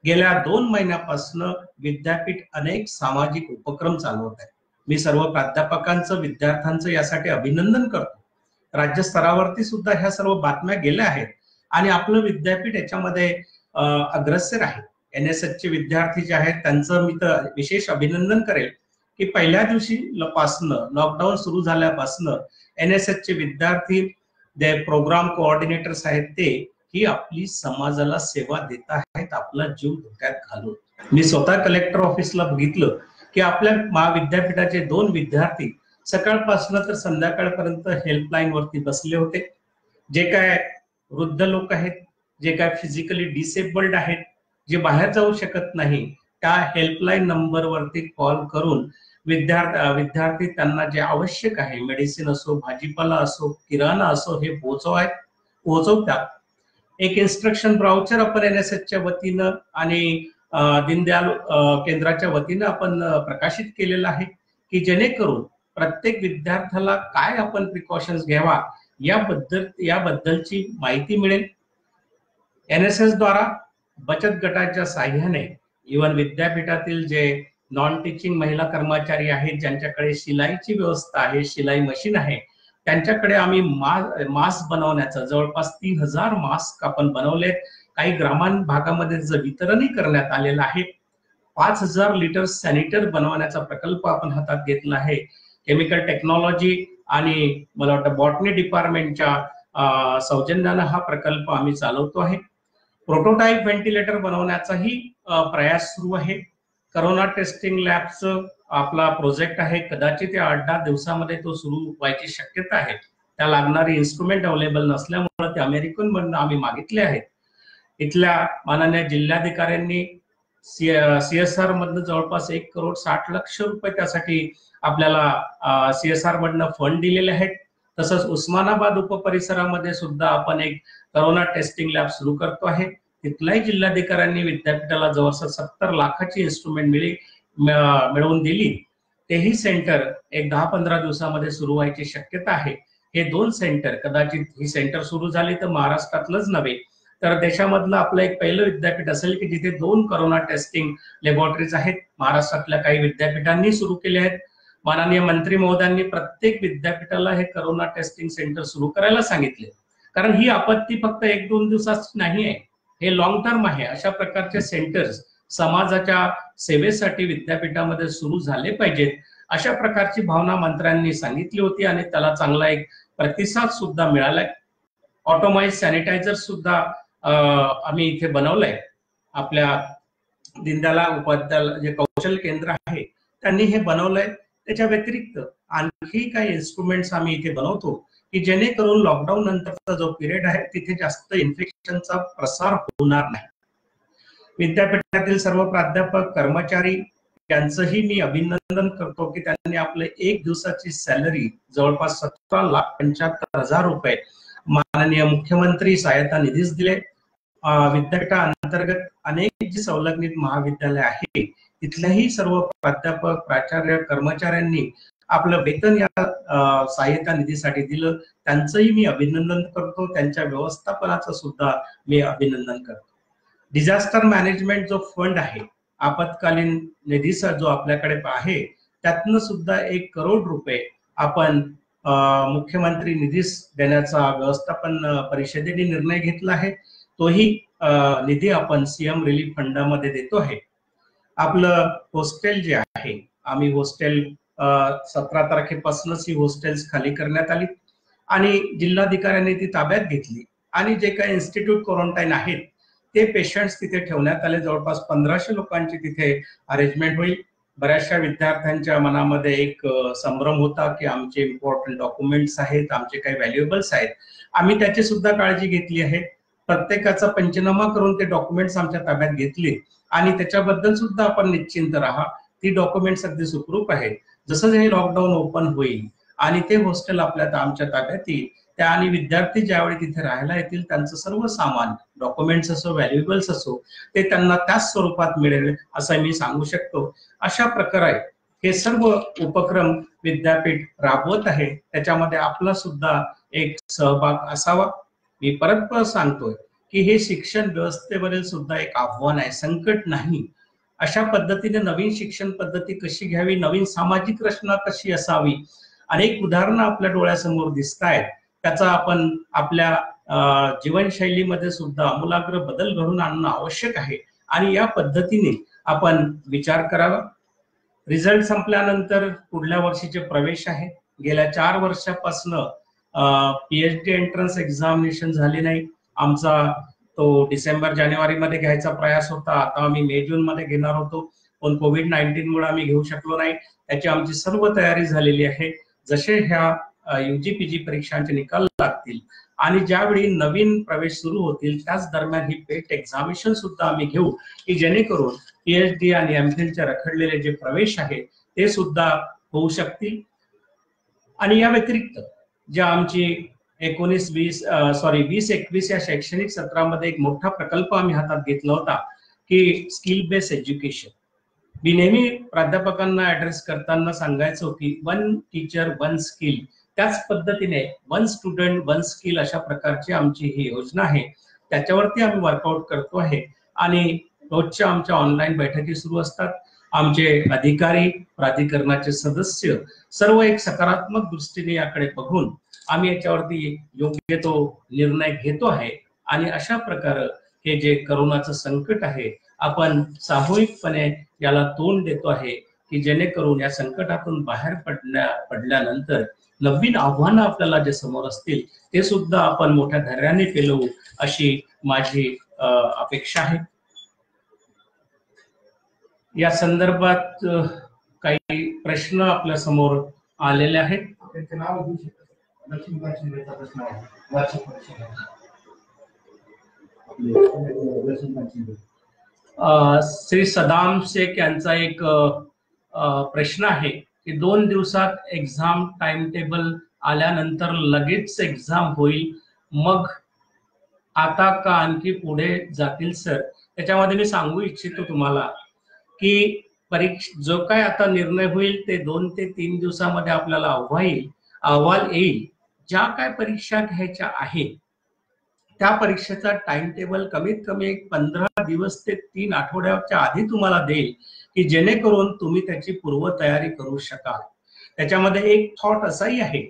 गेल्या 2 महिन्यापासून विद्यापीठ अनेक सामाजिक उपक्रम चालवत आहे. मी सर्व प्राध्यापकांचं, विद्यार्थ्यांचं यासाठी अभिनंदन करतो. राज्य स्तरावरती सुद्धा ह्या सर्व बातम्या गेल्या आहेत आणि आपलं विद्यापीठ याच्यामध्ये अग्रेसर आहे. NSS चे विद्यार्थी जे आहेत त्यांचं मी तर विशेष अभिनंदन करेल की पहिल्या दिवशी पासनं, लॉकडाऊन सुरू झाल्यापासनं NSS चे विद्यार्थी, जे प्रोग्राम कोऑर्डिनेटर्स आहेत ते ही आपली समाजाला सेवा देत आहेत, आपला जीव धोक्यात घालून. मी स्वतः कलेक्टर ऑफिसला बघितलं की आपल्या महाविद्यापीठाचे 2 विद्यार्थी सकाळपासून तर संध्याकाळपर्यंत हेल्पलाईन वरती बसले होते. जे काय वृद्ध लोक आहेत, जे काय फिजिकली डिसेबल्ड आहेत, जे बाहेर जाऊ शकत नाही, त्या हेल्पलाईन नंबर वरती कॉल करून विद्यार्थी त्यांना जे आवश्यक आहे, मेडिसिन असो, भाजीपाला असो, किराणा असो, हे पोहोचवतात. एक इन्स्ट्रक्शन ब्राउचर आपण NSS च्या वतीनं आणि दीनदयाल केंद्राच्या वतीनं आपण प्रकाशित केलेलं आहे की जेणेकरून प्रत्येक विद्यार्थ्याला काय आपण प्रिकॉशन्स घ्यावा याबद्दलची माहिती मिळेल. NSS द्वारा बचत गटाच्या साह्याने इव्हन विद्यापीठातील जे नॉन टीचिंग महिला कर्मचारी आहेत, ज्यांच्याकडे शिलाईची व्यवस्था आहे, शिलाई मशीन आहे, त्यांच्याकडे आम्ही मास्क बनवण्याचं जवळपास 3000 मास्क आपण बनवलेत. काही ग्रामीण भागामध्ये वितरणही करण्यात आलेलं आहे. 5000 लिटर सॅनिटर बनवण्याचा प्रकल्प आपण हातात घेतला आहे. केमिकल टेक्नॉलॉजी आणि मला वाटतं बॉटनी डिपार्टमेंटच्या सौजन्यानं हा प्रकल्प आम्ही चालवतो आहे. प्रोटोटाइप व्हेंटिलेटर बनवण्याचाही प्रयास सुरू आहे. करोना टेस्टिंग लॅबचं आपला प्रोजेक्ट आहे, कदाचित 8-10 दिवसामध्ये तो सुरू व्हायची शक्यता आहे. त्या लागणारी इन्स्ट्रुमेंट अवेलेबल नसल्यामुळे ते अमेरिकन मधून आम्ही मागितले आहेत. इथल्या माननीय जिल्हाधिकाऱ्यांनी CSR मधनं जवळपास 1,60,00,000 रुपये त्यासाठी आपल्याला CSR मधनं फंड दिलेले आहेत. तसंच उस्मानाबाद उपपरिसरामध्ये सुद्धा आपण एक करोना टेस्टिंग लॅब सुरू करतो आहे. तिथल्याही जिल्हाधिकाऱ्यांनी विद्यापीठाला जवळपास 70 लाखाची इन्स्ट्रुमेंट मिळवून दिली. तेही सेंटर एक 10-15 दिवसामध्ये सुरू व्हायची शक्यता आहे. हे 2 सेंटर, कदाचित ही सेंटर सुरू झाली तर महाराष्ट्रातलंच नव्हे तर देशामधलं आपलं एक पहिलं विद्यापीठ असेल की जिथे 2 करोना टेस्टिंग लॅबोरेटरीज आहेत. महाराष्ट्रातल्या काही विद्यापीठांनी सुरू केले आहेत. माननीय मंत्री महोदयांनी प्रत्येक विद्यापीठाला हे करोना टेस्टिंग सेंटर सुरू करायला सांगितले. कारण ही आपत्ती फक्त 1-2 दिवसाची नाही आहे, हे लॉंग टर्म आहे. अशा प्रकारचे सेंटर्स समाजाच्या सेवेसाठी विद्यापीठामध्ये सुरू झाले पाहिजेत, अशा प्रकारची भावना मंत्र्यांनी सांगितली होती आणि त्याला चांगला एक प्रतिसाद सुद्धा मिळालाय. ऑटोमाइज सॅनिटायझर सुद्धा आम्ही इथे बनवलंय. आपल्या दीनदयाल उपाध्याय जे कौशल्य केंद्र आहे त्यांनी हे बनवलंय. त्याच्या व्यतिरिक्त आणखी काही इन्स्ट्रुमेंट्स आम्ही इथे बनवतो की जेणेकरून लॉकडाऊन नंतरचा जो पिरियड आहे तिथे जास्त इन्फेक्शनचा प्रसार होणार नाही. विद्यापीठातील सर्व प्राध्यापक, कर्मचारी यांचंही मी अभिनंदन करतो की त्यांनी आपले 1 दिवसाची सॅलरी जवळपास 17,75,000 रुपये माननीय मुख्यमंत्री सहायता निधीस दिले. विद्यापीठाअंतर्गत अनेक जी संलग्नित महाविद्यालय आहे तिथल्याही सर्व प्राध्यापक, प्राचार्य, कर्मचाऱ्यांनी आपलं वेतन या सहायता निधीसाठी दिलं. त्यांचंही मी अभिनंदन करतो. त्यांच्या व्यवस्थापनाचं सुद्धा मी अभिनंदन करतो. डिझास्टर मॅनेजमेंट जो फंड आहे, आपत्कालीन निधीचा जो आपल्याकडे आहे, त्यातनं सुद्धा 1 करोड रुपये आपण मुख्यमंत्री निधीस देण्याचा व्यवस्थापन परिषदेने निर्णय घेतला आहे. तोही निधी आपण CM रिलीफ फंडामध्ये देतो आहे. आपलं हॉस्टेल जे आहे, आम्ही हॉस्टेल 17 तारखेपासूनच ही हॉस्टेल्स खाली करण्यात आली आणि जिल्हाधिकाऱ्यांनी ती ताब्यात घेतली आणि जे काही इन्स्टिट्यूट क्वारंटाईन आहेत ते पेशंट्स तिथे ठेवण्यात आले. जवळपास 1500 लोकांची तिथे अरेंजमेंट होईल. बऱ्याचशा विद्यार्थ्यांच्या मनामध्ये एक संभ्रम होता की आमचे इम्पॉर्टंट डॉक्युमेंट्स आहेत, आमचे काही व्हॅल्युएबल्स आहेत, आम्ही त्याची सुद्धा काळजी घेतली आहे. प्रत्येकाचा पंचनामा करून ते डॉक्युमेंट्स आमच्या ताब्यात घेतले आणि त्याच्याबद्दल सुद्धा आपण निश्चिंत राहा. ती डॉक्युमेंट्स अगदी सुखरूप आहेत. जसं हे लॉकडाऊन ओपन होईल आणि ते हॉस्टेल आमच्या ताब्यात येईल, त्या आणि विद्यार्थी ज्यावेळी तिथे राहायला येतील त्यांचं सर्व सामान, डॉक्युमेंट्स असो, व्हॅल्युएबल्स असो, ते त्यांना त्याच स्वरूपात मिळेल असं मी सांगू शकतो. अशा प्रकारे हे सर्व उपक्रम विद्यापीठ राबवत आहे. त्याच्यामध्ये आपला सुद्धा एक सहभाग असावा. मी परत सांगतोय की हे शिक्षण व्यवस्थेवरील सुद्धा एक आव्हान आहे, संकट नाही. अशा पद्धतीने नवीन शिक्षण पद्धती कशी घ्यावी, नवीन सामाजिक रचना कशी असावी, अनेक उदाहरणं आपल्या डोळ्यासमोर दिसत आहेत. त्याचा आपण आपल्या जीवनशैलीमध्ये सुद्धा आमूलाग्र बदल घडून आणणं आवश्यक आहे आणि या पद्धतीने आपण विचार करावा. रिझल्ट संपल्यानंतर पुढल्या वर्षीचे प्रवेश आहे. गेल्या 4 वर्षापासून पीएचडी एंट्रन्स एक्झामिनेशन झाली नाही. आमचा तो डिसेंबर जानेवारी मध्ये घ्यायचा प्रयास होता. आता आम्ही मे जून मध्ये घेणार होतो, पण कोविड-19 मुळे आम्ही घेऊ शकलो नाही. त्याची आमची सर्व तयारी झालेली आहे. जसे ह्या यूजी-पीजी परीक्षांचे निकाल लागतील आणि ज्यावेळी नवीन प्रवेश सुरू होतील त्याच दरम्यान ही पेट एक्झामिनेशन सुद्धा आम्ही घेऊ, की जेणेकरून पीएचडी आणि एमफिलचे रखडलेले जे प्रवेश आहे ते सुद्धा होऊ शकतील. आणि या व्यतिरिक्त ज्या आमची 20-21 या शैक्षणिक सत्रामध्ये एक मोठा प्रकल्प आम्ही हातात घेतला होता की स्किल बेस्ड एज्युकेशन. मी नेहमी प्राध्यापकांना ऍड्रेस करताना सांगायचो की 1 टीचर 1 स्किल, त्याच पद्धतीने 1 स्टुडंट 1 स्किल अशा प्रकारची आमची ही योजना आहे. त्याच्यावरती आम्ही वर्कआउट करतो आहे आणि रोजच्या आमच्या ऑनलाईन बैठकी सुरू असतात. आमचे अधिकारी, प्राधिकरणाचे सदस्य सर्व एक सकारात्मक दृष्टीने याकडे बघून आम्ही याच्यावरती योग्य तो निर्णय घेतो आहे आणि अशा प्रकारे हे जे करोनाचं संकट आहे आपण सामूहिकपणे याला तोंड देतो आहे की जेणेकरून या संकटातून बाहेर पडल्यानंतर नवीन आव्हानं आपल्याला जे समोर असतील ते सुद्धा आपण मोठ्या धैर्याने पेलवू अशी माझी अपेक्षा आहे. या संदर्भात काही प्रश्न आपल्या समोर आलेले आहेत. श्री सदाम शेख यांचा एक प्रश्न आहे की 2 दिवसात एक्झाम टाइम टेबल आल्यानंतर लगेच एक्झाम होईल, मग आता का आणखी पुढे जातील सर? त्याच्यामध्ये मी सांगू इच्छितो तुम्हाला की जो काय आता निर्णय होईल ते 2 ते 3 दिवसामध्ये आपल्याला अहवाल येईल. ज्या काय परीक्षा घ्यायच्या आहेत त्या परीक्षेचा टाइम टेबल कमीत कमी 15 दिवस ते 3 आठवड्याच्या आधी तुम्हाला देईल की जेणेकरून तुम्ही त्याची पूर्वतयारी करू शकाल. त्याच्यामध्ये एक थॉट असाही आहे,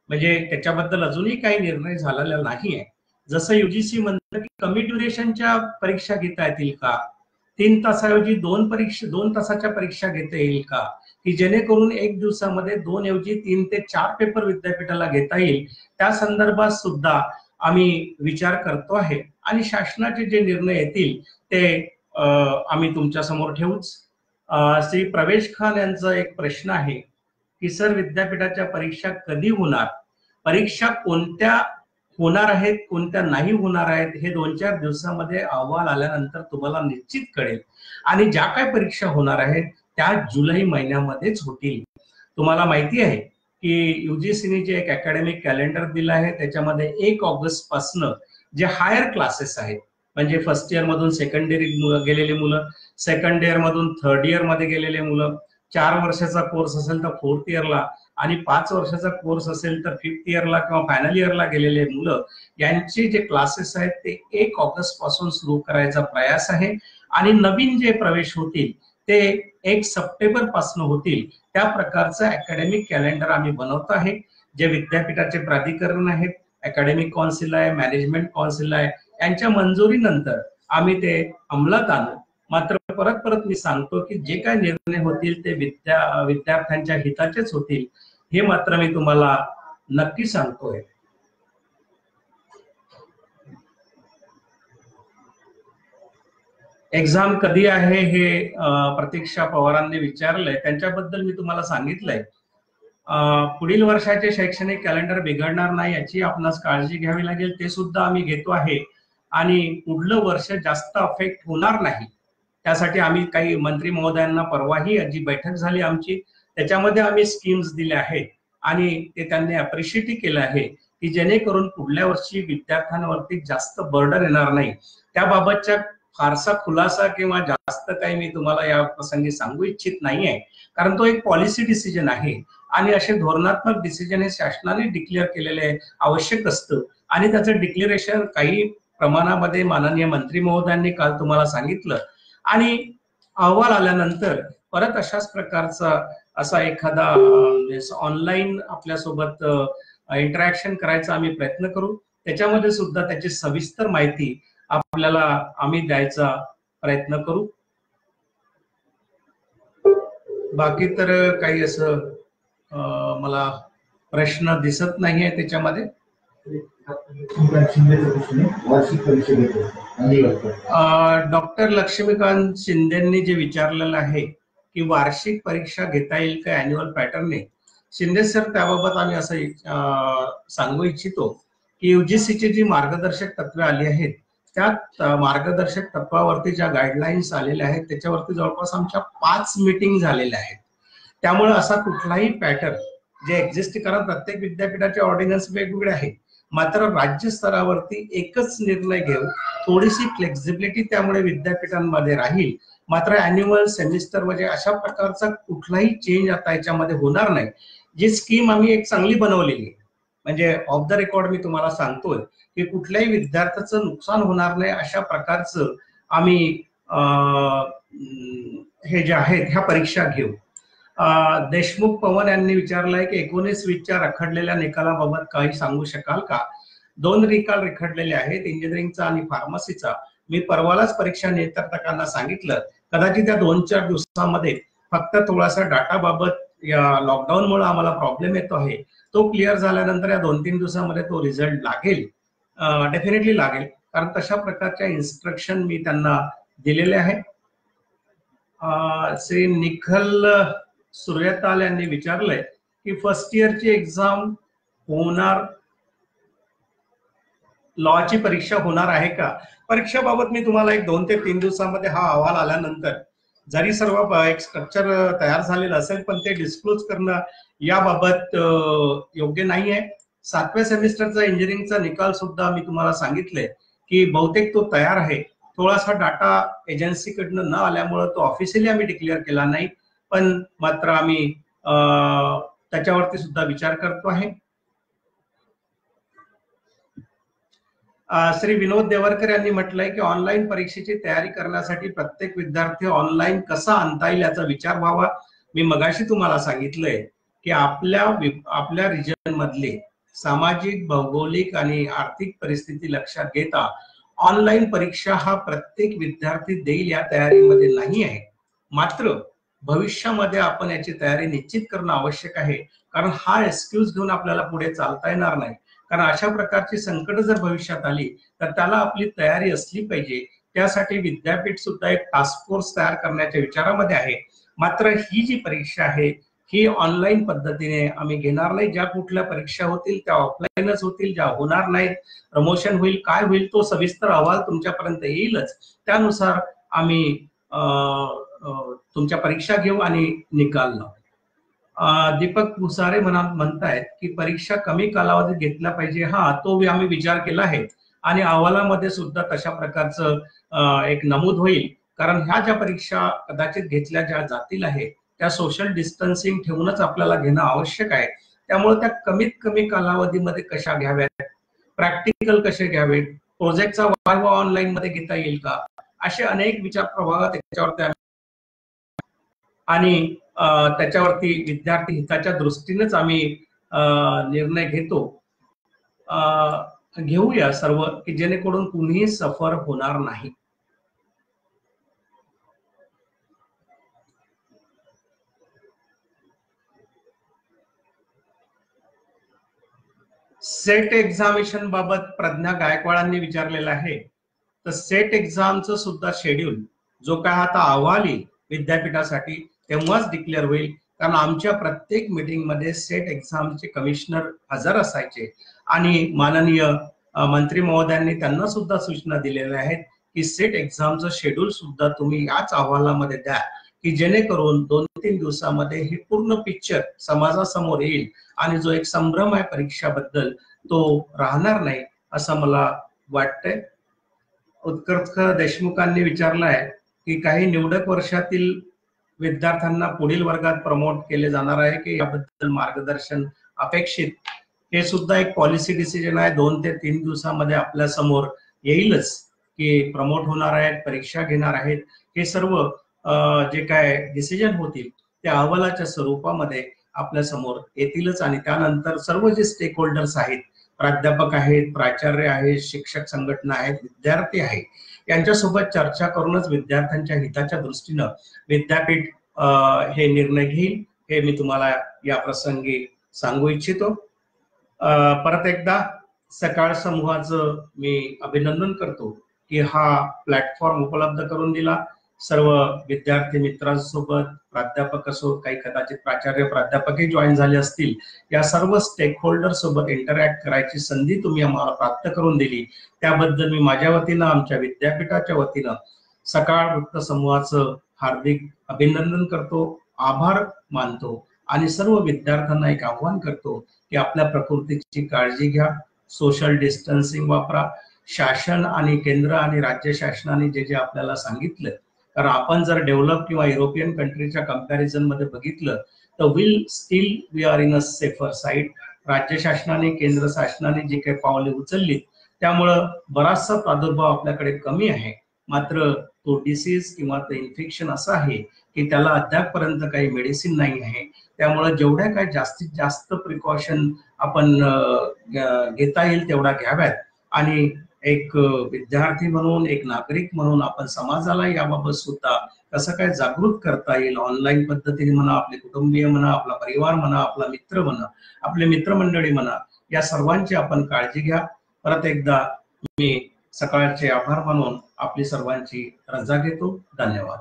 म्हणजे त्याच्याबद्दल अजूनही काही निर्णय झालेला नाही आहे. जसं युजीसी म्हणतं की कमी ड्युरेशनच्या परीक्षा घेता येतील का, 3 तासाऐवजी 2 तासाच्या परीक्षा घेता येईल का, की जेणेकरून 1 दिवसामध्ये 2 ऐवजी 3 ते 4 पेपर विद्यापीठाला घेता येईल. त्या संदर्भात सुद्धा आम्ही विचार करतो आहे आणि शासनाचे जे निर्णय येतील ते आम्ही तुमच्या समोर ठेवूच. श्री प्रवेश खान यांचा एक प्रश्न आहे की सर विद्यापीठाच्या परीक्षा कधी होणार, परीक्षा कोणत्या होणार आहेत कोणत्या नाही होणार आहेत हे 2-4 दिवसामध्ये अहवाल आल्यानंतर तुम्हाला निश्चित कळेल आणि ज्या काय परीक्षा होणार आहेत त्या जुलै महिन्यामध्येच होतील. तुम्हाला माहिती आहे की युजीसीने जे एक अकॅडमिक कॅलेंडर दिलं आहे त्याच्यामध्ये 1 ऑगस्ट पासून जे हायर क्लासेस आहेत, म्हणजे फर्स्ट इयर मधून सेकंड इयर गेलेले मुलं, सेकंड इयर मधून थर्ड इयर मध्ये गेलेले मुलं, 4 वर्षाचा कोर्स असेल तर 4th इयरला आणि 5 वर्षाचा कोर्स असेल तर 5th इयरला किंवा फायनल इयरला गेलेले मुलं, यांचे जे क्लासेस आहेत ते 1 ऑगस्ट पासून सुरू करायचा प्रयास आहे आणि नवीन जे प्रवेश होतील ते 1 सप्टेंबर पासून होतील. त्या प्रकारचं अकॅडमिक कॅलेंडर आम्ही बनवत आहे. जे विद्यापीठाचे प्राधिकरण आहेत, अकॅडमिक काउन्सिल आहे, मॅनेजमेंट काउन्सिल आहे, यांच्या मंजुरीनंतर आम्ही ते अंमलात आणू. मात्र परत मी सांगतो की जे काही निर्णय होतील ते विद्यार्थ्यांच्या हिताचेच होतील, हे मात्र मी तुम्हाला नक्की सांगतोय. एक्झाम कधी आहे हे प्रतीक्षा पवारांनी विचारलंय, त्यांच्याबद्दल मी तुम्हाला सांगितलंय. पुढील वर्षाचे शैक्षणिक कॅलेंडर बिघडणार नाही याची आपणास काळजी घ्यावी लागेल, ते सुद्धा आम्ही घेतो आहे आणि पुढलं वर्ष जास्त अफेक्ट होणार नाही त्यासाठी आम्ही काही मंत्री महोदयांना परवाही जी बैठक झाली आमची त्याच्यामध्ये आम्ही स्कीम्स दिल्या आहेत आणि ते त्यांनी अप्रिशिएट केलं आहे की जेणेकरून पुढल्या वर्षी विद्यार्थ्यांवरती जास्त बर्डन येणार नाही. त्याबाबतच्या फारसा खुलासा किंवा जास्त काही मी तुम्हाला या प्रसंगी सांगू इच्छित नाहीये, कारण तो एक पॉलिसी डिसिजन आहे आणि असे धोरणात्मक डिसिजन हे शासनाने डिक्लेअर केलेले आवश्यक असतं आणि त्याचं डिक्लेरेशन काही प्रमाणामध्ये माननीय मंत्री महोदयांनी काल तुम्हाला सांगितलं आणि अहवाल आल्यानंतर परत अशाच प्रकारचा असा एखादा ऑनलाईन आपल्यासोबत इंटरॅक्शन करायचा आम्ही प्रयत्न करू. त्याच्यामध्ये सुद्धा त्याची सविस्तर माहिती आपल्याला आम्ही द्यायचा प्रयत्न करू. बाकी तर काही असं मला प्रश्न दिसत नाहीये त्याच्यामध्ये. डॉक्टर लक्ष्मीकांत शिंदेंनी जे विचारलेलं आहे की वार्षिक परीक्षा घेता येईल का अॅन्युअल पॅटर्नने, शिंदे सर त्याबाबत आम्ही असं सांगू इच्छितो की युजीसीची जी मार्गदर्शक तत्वे आली आहेत त्या मार्गदर्शक तत्वावरती ज्या गाईडलाईन्स आलेल्या आहेत त्याच्यावरती जवळपास आमच्या 5 मीटिंग झालेल्या आहेत. त्यामुळे असा कुठलाही पॅटर्न जे एक्झिस्ट, कारण प्रत्येक विद्यापीठाचे ऑर्डिनन्स वेगवेगळे आहेत, मात्र राज्य स्तरावरती एकच निर्णय घेऊन थोडीशी फ्लेक्झिबिलिटी त्यामुळे विद्यापीठांमध्ये राहील. मात्र अॅन्युअल सेमिस्टर म्हणजे अशा प्रकारचा कुठलाही चेंज आता याच्यामध्ये होणार नाही. जी स्कीम आम्ही एक चांगली बनवलेली आहे, म्हणजे ऑफ द रेकॉर्ड मी तुम्हाला सांगतोय की कुठल्याही विद्यार्थ्याचं नुकसान होणार नाही अशा प्रकारचं आम्ही हे जे आहेत ह्या परीक्षा घेऊ. देशमुख पवन यांनी विचारलंय की 19-20च्या रखडलेल्या निकालाबाबत काही सांगू शकाल का? 2 निकाल रखडलेले आहेत, इंजिनिअरिंगचा आणि फार्मसीचा. मी परवालाच परीक्षा नियंत्रकांना सांगितलं, कदाचित त्या 2-4 दिवसामध्ये फक्त थोडासा डाटा बाबत या लॉकडाऊनमुळे आम्हाला प्रॉब्लेम येतो आहे, तो क्लिअर झाल्यानंतर या 2-3 दिवसामध्ये तो रिझल्ट लागेल, डेफिनेटली लागेल, कारण तशा प्रकारच्या इन्स्ट्रक्शन मी त्यांना दिलेले आहे. श्री निखल सूर्यताल यांनी विचारलंय की फर्स्ट इयरची एक्झाम होणार, लॉची परीक्षा होणार आहे का? परीक्षेबाबत मी तुम्हाला एक 2 ते 3 दिवसामध्ये हा अहवाल आल्यानंतर, जरी सर्व एक स्ट्रक्चर तयार झालेलं असेल पण ते डिस्क्लोज करणं याबाबत योग्य नाहीये. 7व्या सेमिस्टरचा इंजिनिअरिंगचा निकाल सुद्धा मी तुम्हाला सांगितलंय की बहुतेक तो तयार आहे. थोडासा डाटा एजन्सीकडनं न आल्यामुळे तो ऑफिशियली आम्ही डिक्लेअर केला नाही, पण मात्र आम्ही त्याच्यावरती सुद्धा विचार करतो आहे. श्री विनोद देवरकर यांनी म्हटलंय की ऑनलाईन परीक्षेची तयारी करण्यासाठी प्रत्येक विद्यार्थी ऑनलाईन कसा आणता येईल याचा विचार व्हावा. मी मगाशी तुम्हाला सांगितलंय की आपल्या रिजन मधले सामाजिक, भौगोलिक आणि आर्थिक परिस्थिती लक्षात घेता ऑनलाईन परीक्षा हा प्रत्येक विद्यार्थी देईल या तयारीमध्ये नाही आहे. मात्र भविष्यामध्ये आपण याची तयारी निश्चित करणं आवश्यक आहे, कारण हा एक्सक्यूज घेऊन आपल्याला पुढे चालता येणार नाही. कारण अशा प्रकारची संकट जर भविष्यात आली तर त्याला आपली तयारी असली पाहिजे. त्यासाठी विद्यापीठ सुद्धा एक टास्क फोर्स तयार करण्याच्या विचारामध्ये आहे. मात्र ही जी परीक्षा आहे ही ऑनलाईन पद्धतीने आम्ही घेणार नाही. ज्या कुठल्या परीक्षा होतील त्या ऑफलाईनच होतील, ज्या होणार नाहीत, प्रमोशन होईल, काय होईल तो सविस्तर अहवाल तुमच्यापर्यंत येईलच. त्यानुसार आम्ही तुमच्या परीक्षा घेऊ आणि निकाल लावू. दीपक भुसारे म्हणतायत की परीक्षा कमी कालावधीत घेतला पाहिजे. हा, तो आम्ही विचार केला आहे आणि अहवालामध्ये सुद्धा तशा प्रकारचं एक नमूद होईल, कारण ह्या ज्या परीक्षा कदाचित घेतल्या ज्या जातील आहे त्या सोशल डिस्टन्सिंग ठेवूनच आपल्याला घेणं आवश्यक आहे. त्यामुळे त्या कमीत कमी कालावधीमध्ये कशा घ्याव्यात, प्रॅक्टिकल कसे घ्यावेत, प्रोजेक्टचा वायवा ऑनलाईन मध्ये घेता येईल का, असे अनेक विचार प्रवाह त्याच्यावरती आणि त्याच्यावरती विद्यार्थी हिताच्या दृष्टीनेच आम्ही निर्णय घेऊया सर्व, की जेणेकरून कुणीही सफर होणार नाही. सेट एक्झामिनेशन बाबत प्रज्ञा गायकवाडांनी विचारलेलं आहे. तर सेट एक्झामचं सुद्धा शेड्यूल जो काय आता अहवाल येईल विद्यापीठासाठी तेव्हाच डिक्लेअर होईल, कारण आमच्या प्रत्येक मीटिंग मध्ये सेट एक्झामचे कमिशनर हजर असायचे आणि माननीय मंत्री महोदयांनी त्यांना सुद्धा सूचना दिलेल्या आहेत की सेट एक्झामचं शेड्यूल सुद्धा तुम्ही याच अहवालामध्ये द्या, की जेणेकरून 2-3 दिवसामध्ये हे पूर्ण पिक्चर समाजासमोर येईल आणि जो एक संभ्रम आहे परीक्षाबद्दल तो राहणार नाही असं मला वाटतंय. उत्कर्ष देशमुखांनी विचारलं आहे की काही निवडक वर्षातील विद्यार्थ्यांना पुढील वर्गात प्रमोट केले जाणार आहे की याबद्दल मार्गदर्शन अपेक्षित. हे सुद्धा एक पॉलिसी डिसिजन आहे, 2 ते 3 दिवसामध्ये आपल्या समोर येईलच की प्रमोट होणार आहेत, परीक्षा घेणार आहेत. हे सर्व जे काय डिसिजन होतील त्या अहवालाच्या स्वरूपामध्ये आपल्या समोर येतीलच आणि त्यानंतर सर्व जे स्टेक होल्डर्स आहेत, प्राध्यापक आहेत, प्राचार्य आहेत, शिक्षक संघटना आहेत, विद्यार्थी आहेत, यांच्यासोबत चर्चा करूनच विद्यार्थ्यांच्या हिताच्या दृष्टीनं विद्यापीठ हे निर्णय घेईल हे मी तुम्हाला या प्रसंगी सांगू इच्छितो. परत एकदा सकाळ समूहाचं मी अभिनंदन करतो की हा प्लॅटफॉर्म उपलब्ध करून दिला. सर्व विद्यार्थी मित्रांसोबत प्राध्यापक असो, काही कदाचित प्राचार्य प्राध्यापकही जॉईन झाले असतील, या सर्व स्टेक होल्डर सोबत इंटरॅक्ट करायची संधी तुम्ही आम्हाला प्राप्त करून दिली त्याबद्दल मी माझ्या वतीनं, आमच्या विद्यापीठाच्या वतीनं सकाळ वृत्त समूहाचं हार्दिक अभिनंदन करतो, आभार मानतो आणि सर्व विद्यार्थ्यांना एक आव्हान करतो की आपल्या प्रकृतीची काळजी घ्या, सोशल डिस्टन्सिंग वापरा. शासन आणि केंद्र आणि राज्य शासनाने जे जे आपल्याला सांगितलं, कारण आपण जर डेव्हलप किंवा युरोपियन कंट्रीच्या कंपॅरिझन मध्ये बघितलं तर we are in a safer side. राज्य शासनाने, केंद्र शासनाने जे काही पावले उचलली त्यामुळं बराचसा प्रादुर्भाव आपल्याकडे कमी आहे. मात्र तो डिसीज किंवा ते इन्फेक्शन असं आहे की त्याला अद्यापपर्यंत काही मेडिसिन नाही आहे. त्यामुळे जेवढ्या काही जास्तीत जास्त प्रिकॉशन आपण घेता येईल तेवढा घ्याव्यात आणि एक विद्यार्थी म्हणून, एक नागरिक म्हणून आपण समाजाला याबाबत सुद्धा कसं काय जागृत करता येईल, ऑनलाईन पद्धतीने म्हणा, आपले कुटुंबीय म्हणा, आपला परिवार म्हणा, आपला मित्र म्हणा, आपले मित्रमंडळी म्हणा, या सर्वांची आपण काळजी घ्या. परत एकदा मी सकाळचे आभार मानून आपली सर्वांची रजा घेतो. धन्यवाद.